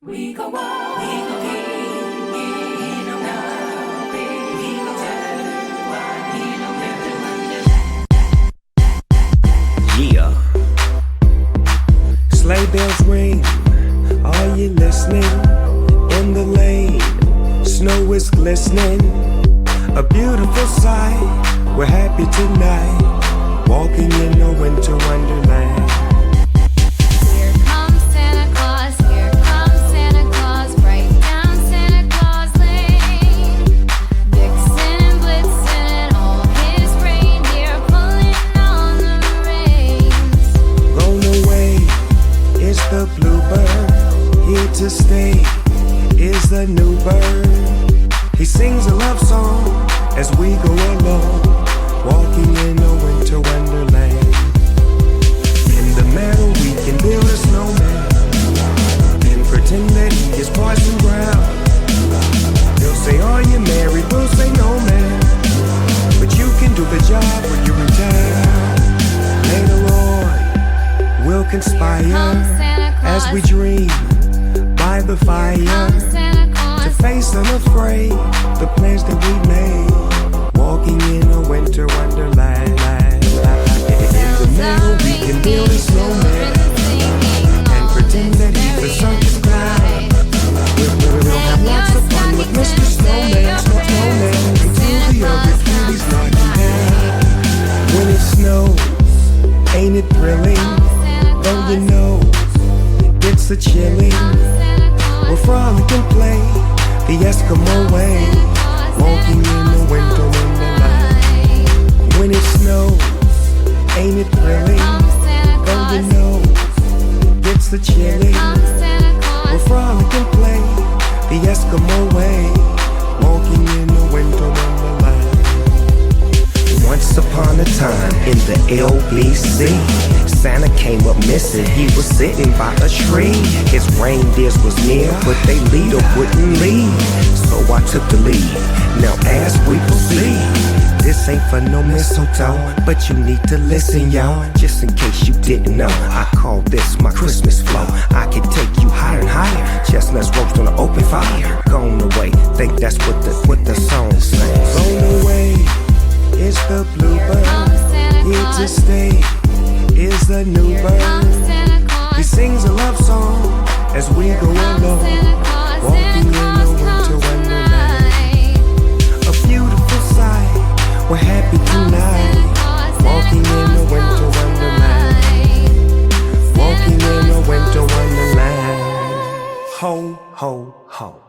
We go walk, we go get, in no now, baby. We go turn, why we no Wonderland. Yeah. Sleigh bells ring, are you listening? In the lane, snow is glistening. A beautiful sight, we're happy tonight, walking in a winter wonderland. The bluebird, here to stay, is the new bird. He sings a love song as we go along, walking in a winter wonderland. In the meadow we can build a snowman and pretend that he is Parson Brown. They'll say, are you married? We'll say, no man, but you can do the job when you retire. Later on, we'll conspire as we dream by the fire to face unafraid the plans that we made, walking in a winter wonderland. In the middle we can build a snowman and pretend that he's the circus clown. We'll have lots of fun with Mr. Snowman, Snowman, until the other cuties knock him down. When it snows, ain't it thrilling? Don't you know it's a chilling? We'll frolic and play the Eskimo way, walking in the winter wonderland. When it snows, ain't it thrilling? Don't you know it's a chilling? We'll frolic and play the Eskimo way, walking in the winter wonderland. Once upon a time in the LBC, Santa came up missing, he was sitting by a tree. His reindeers was near, but they leader wouldn't leave. So I took the lead, now as we proceed. This ain't for no mistletoe, but you need to listen, y'all. Just in case you didn't know, I call this my Christmas flow. I can take you higher and higher, chestnuts roast on an open fire. Gone away, think that's what the song sings. Gone away is the bluebird, here to stay is the new bird. He sings a love song as we go along, walking in a winter wonderland. A beautiful sight, we're happy tonight, walking in a winter wonderland, walking in a winter wonderland. Ho, ho, ho.